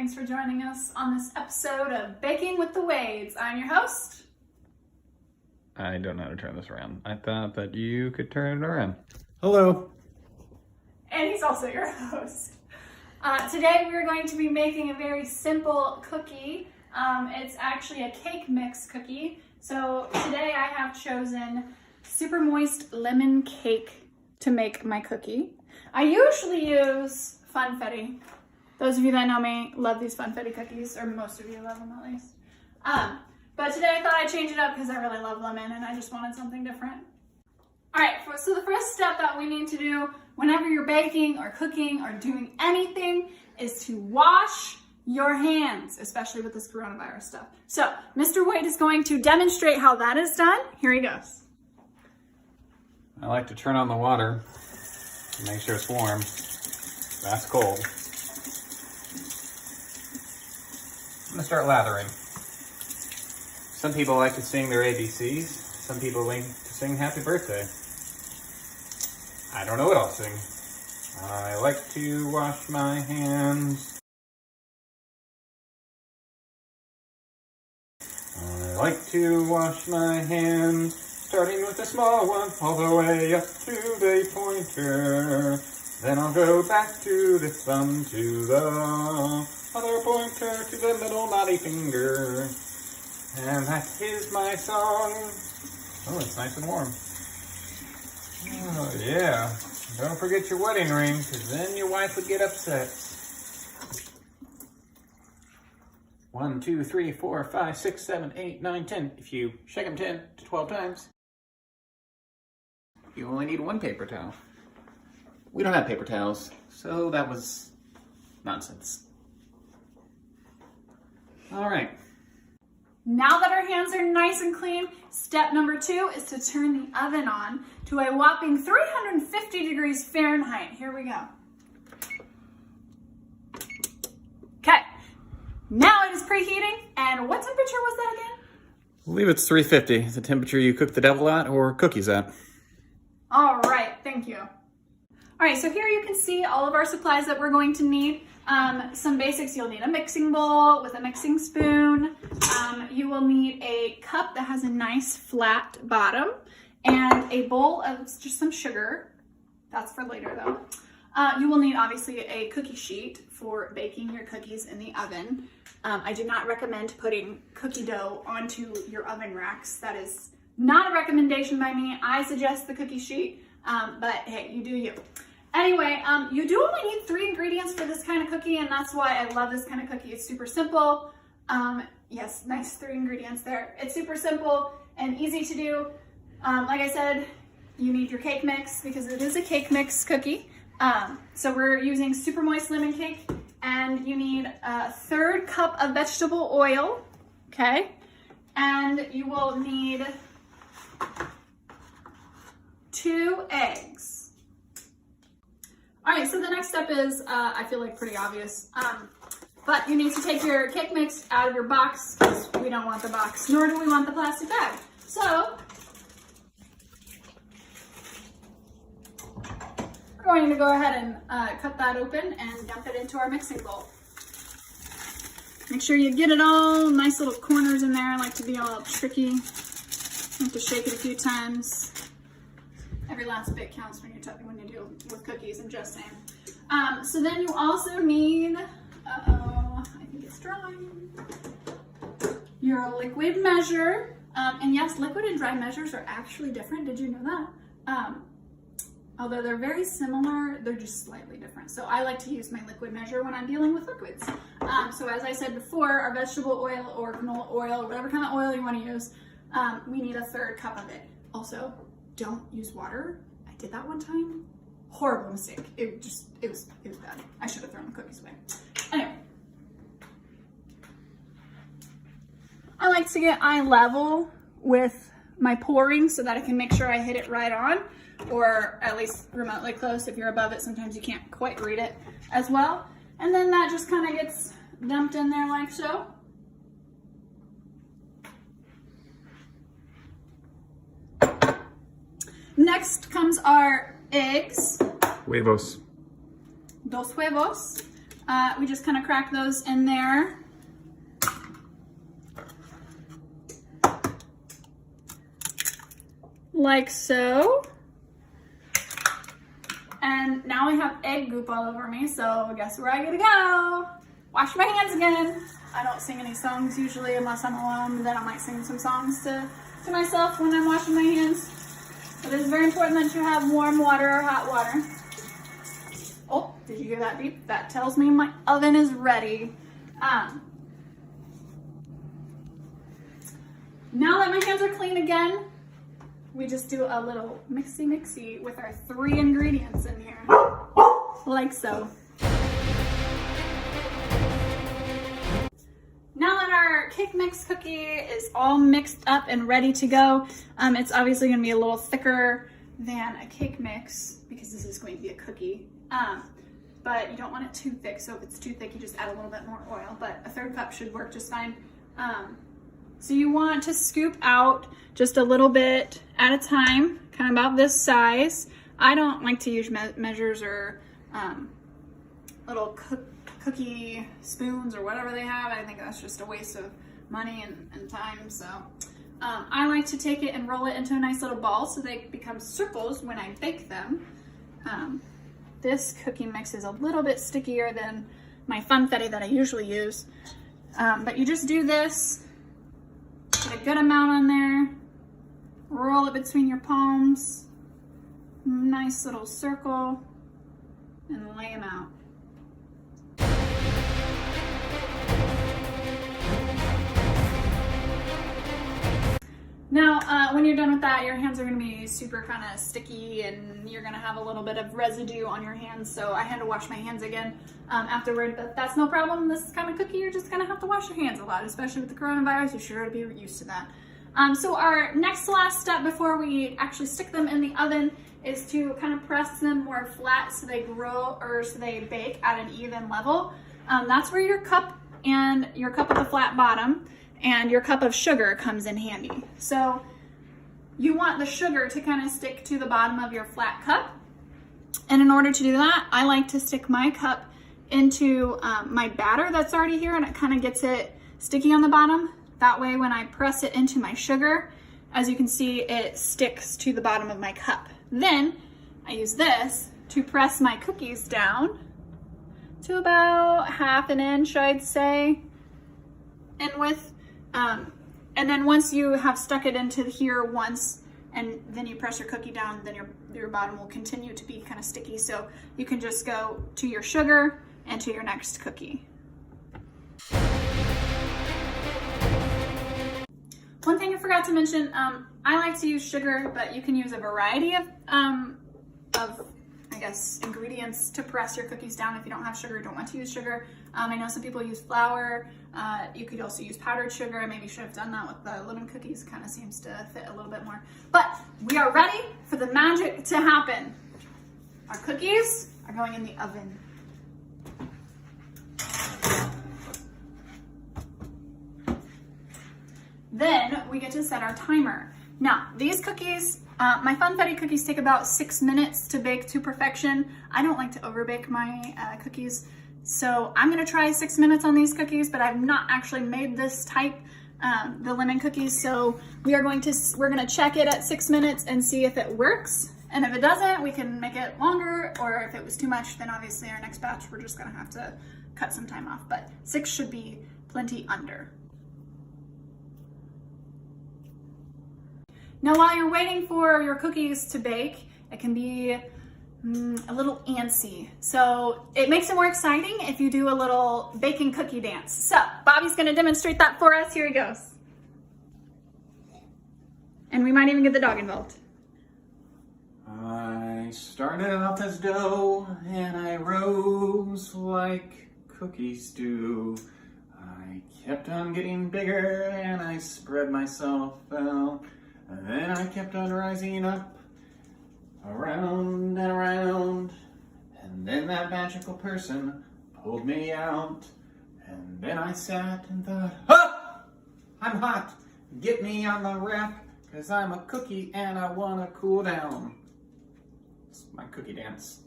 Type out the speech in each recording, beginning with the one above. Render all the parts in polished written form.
Thanks for joining us on this episode of Baking with the Wades. I'm your host. I don't know how to turn this around. I thought that you could turn it around. Hello. And he's also your host. Today we're going to be making a very simple cookie. It's actually a cake mix cookie. So today I have chosen super moist lemon cake to make my cookie. I usually use funfetti. Those of you that know me love these funfetti cookies, or most of you love them at least. But today I thought I'd change it up because I really love lemon and I just wanted something different. All right, so the first step that we need to do whenever you're baking or cooking or doing anything is to wash your hands, especially with this coronavirus stuff. So Mr. Wade is going to demonstrate how that is done. Here he goes. I like to turn on the water to make sure it's warm. That's cold. I'm gonna start lathering. Some people like to sing their ABCs. Some people like to sing Happy Birthday. I don't know what I'll sing. I like to wash my hands. I like to wash my hands, starting with the small one, all the way up to the pointer. Then I'll go back to the thumb, to the other pointer, to the middle naughty finger. And that is my song. Oh, it's nice and warm. Oh, yeah. Don't forget your wedding ring, because then your wife would get upset. 1, 2, 3, 4, 5, 6, 7, 8, 9, 10. If you shake them 10 to 12 times, you only need one paper towel. We don't have paper towels, so that was nonsense. All right. Now that our hands are nice and clean, step number 2 is to turn the oven on to a whopping 350 degrees Fahrenheit. Here we go. Okay, now it is preheating, and what temperature was that again? I believe it's 350, the temperature you cook the devil at or cookies at. All right, thank you. All right, so here you can see all of our supplies that we're going to need. Some basics, you'll need a mixing bowl with a mixing spoon. You will need a cup that has a nice flat bottom and a bowl of just some sugar. That's for later though. You will need obviously a cookie sheet for baking your cookies in the oven. I do not recommend putting cookie dough onto your oven racks. That is not a recommendation by me. I suggest the cookie sheet, but hey, you do you. Anyway, you do only need 3 ingredients for this kind of cookie, and that's why I love this kind of cookie. It's super simple. Yes, nice 3 ingredients there. It's super simple and easy to do. Like I said, you need your cake mix because it is a cake mix cookie. So we're using super moist lemon cake, and you need a 1/3 cup of vegetable oil, okay? And you will need 2 eggs. All right, so the next step is, I feel like pretty obvious, but you need to take your cake mix out of your box because we don't want the box, nor do we want the plastic bag. So, we're going to go ahead and cut that open and dump it into our mixing bowl. Make sure you get it all, nice little corners in there. I like to be all tricky. You have to shake it a few times. Every last bit counts when you deal with cookies, I'm just saying. So then you also need, I think it's drying, your liquid measure. And yes, liquid and dry measures are actually different. Did you know that? Although they're very similar, they're just slightly different. So I like to use my liquid measure when I'm dealing with liquids. So as I said before, our vegetable oil or canola oil, whatever kind of oil you want to use, we need a 1/3 cup of it. Also, don't use water. I did that one time. Horrible mistake. It was bad. I should have thrown the cookies away. Anyway. I like to get eye level with my pouring so that I can make sure I hit it right on, or at least remotely close. If you're above it, sometimes you can't quite read it as well. And then that just kind of gets dumped in there like so. Next comes our eggs. Huevos. Dos huevos. We just kind of crack those in there. Like so. And now I have egg goop all over me, so guess where I gotta go? Wash my hands again. I don't sing any songs usually unless I'm alone, but then I might sing some songs to myself when I'm washing my hands. But it's very important that you have warm water or hot water. Oh, did you hear that beep? That tells me my oven is ready. Now that my hands are clean again, we just do a little mixy with our 3 ingredients in here, like so. Now that our cake mix cookie is all mixed up and ready to go, it's obviously gonna be a little thicker than a cake mix because this is going to be a cookie. But you don't want it too thick, so if it's too thick, you just add a little bit more oil, but a 1/3 cup should work just fine. So you want to scoop out just a little bit at a time, kind of about this size. I don't like to use measures or little cookie spoons or whatever they have. I think that's just a waste of money and time. So I like to take it and roll it into a nice little ball so they become circles when I bake them. This cookie mix is a little bit stickier than my funfetti that I usually use. But you just do this, get a good amount on there, roll it between your palms, nice little circle, and lay them out. Now, when you're done with that, your hands are gonna be super kind of sticky and you're gonna have a little bit of residue on your hands. So I had to wash my hands again afterward, but that's no problem. This kind of cookie, you're just gonna have to wash your hands a lot, especially with the coronavirus. You're sure to be used to that. So our next to last step before we actually stick them in the oven is to kind of press them more flat so they grow or so they bake at an even level. That's where your cup with the flat bottom and your cup of sugar comes in handy. So you want the sugar to kind of stick to the bottom of your flat cup. And in order to do that, I like to stick my cup into my batter that's already here, and it kind of gets it sticky on the bottom. That way when I press it into my sugar, as you can see, it sticks to the bottom of my cup. Then I use this to press my cookies down to about 1/2 inch, I'd say, in width. And then once you have stuck it into here once, and then you press your cookie down, then your bottom will continue to be kind of sticky. So you can just go to your sugar and to your next cookie. One thing I forgot to mention, I like to use sugar, but you can use a variety of I guess, ingredients to press your cookies down. If you don't have sugar, don't want to use sugar. I know some people use flour. You could also use powdered sugar. I maybe should have done that with the lemon cookies. It kind of seems to fit a little bit more. But we are ready for the magic to happen. Our cookies are going in the oven. Then we get to set our timer. Now, these cookies, my funfetti cookies take about 6 minutes to bake to perfection. I don't like to overbake my cookies, so I'm gonna try 6 minutes on these cookies, but I've not actually made this type, the lemon cookies, so we're gonna check it at 6 minutes and see if it works. And if it doesn't, we can make it longer, or if it was too much, then obviously our next batch, we're just gonna have to cut some time off, but 6 should be plenty under. Now, while you're waiting for your cookies to bake, it can be a little antsy. So it makes it more exciting if you do a little baking cookie dance. So Bobby's gonna demonstrate that for us. Here he goes. And we might even get the dog involved. I started off as dough and I rose like cookies do. I kept on getting bigger and I spread myself out. And then I kept on rising up, around and around, and then that magical person pulled me out, and then I sat and thought, "Ah! I'm hot, get me on the rack, 'cause I'm a cookie and I wanna cool down." It's my cookie dance.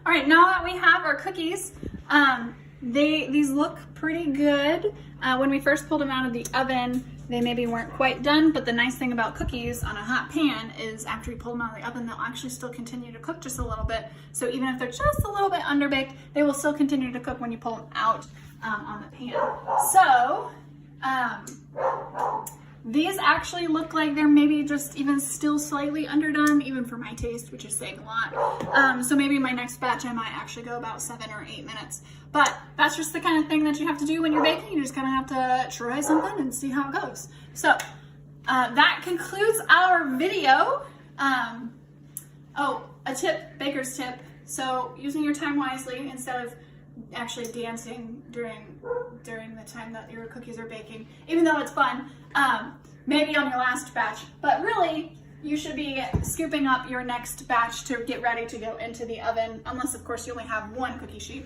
All right, now that we have our cookies, these look pretty good. When we first pulled them out of the oven, they maybe weren't quite done, but the nice thing about cookies on a hot pan is after you pull them out of the oven, they'll actually still continue to cook just a little bit. So even if they're just a little bit underbaked, they will still continue to cook when you pull them out on the pan. So these actually look like they're maybe just even still slightly underdone, even for my taste, which is saying a lot. So maybe my next batch, I might actually go about 7 or 8 minutes. But that's just the kind of thing that you have to do when you're baking. You just kind of have to try something and see how it goes. So that concludes our video. Oh, a tip, baker's tip. So using your time wisely instead of actually dancing during the time that your cookies are baking, even though it's fun, maybe on your last batch, but really you should be scooping up your next batch to get ready to go into the oven, unless of course you only have one cookie sheet,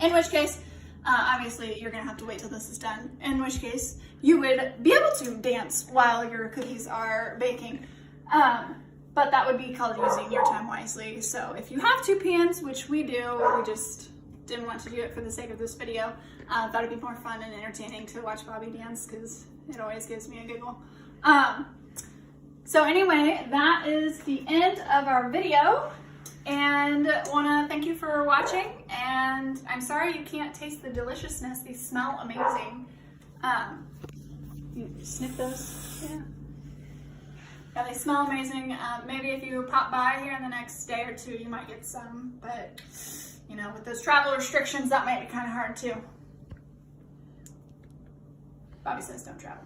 in which case obviously you're gonna have to wait till this is done, in which case you would be able to dance while your cookies are baking. But that would be called using your time wisely. So if you have 2 pans, which we do, we just didn't want to do it for the sake of this video. Thought it'd be more fun and entertaining to watch Bobby dance because it always gives me a giggle. So anyway, that is the end of our video, and want to thank you for watching, and I'm sorry you can't taste the deliciousness. These smell amazing. You sniff those? Yeah. Yeah, they smell amazing. Maybe if you pop by here in the next day or 2, you might get some, but you know, with those travel restrictions, that might be kind of hard too. Bobby says don't travel.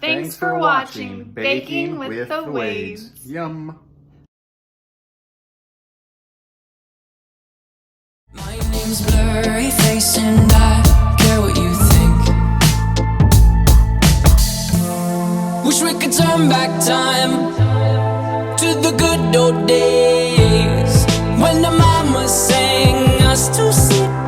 Thanks for watching Baking with the Wades. Yum. My name's Blurry Face and I care what you think. Wish we could turn back time to the good old days when the mama sang us to sleep.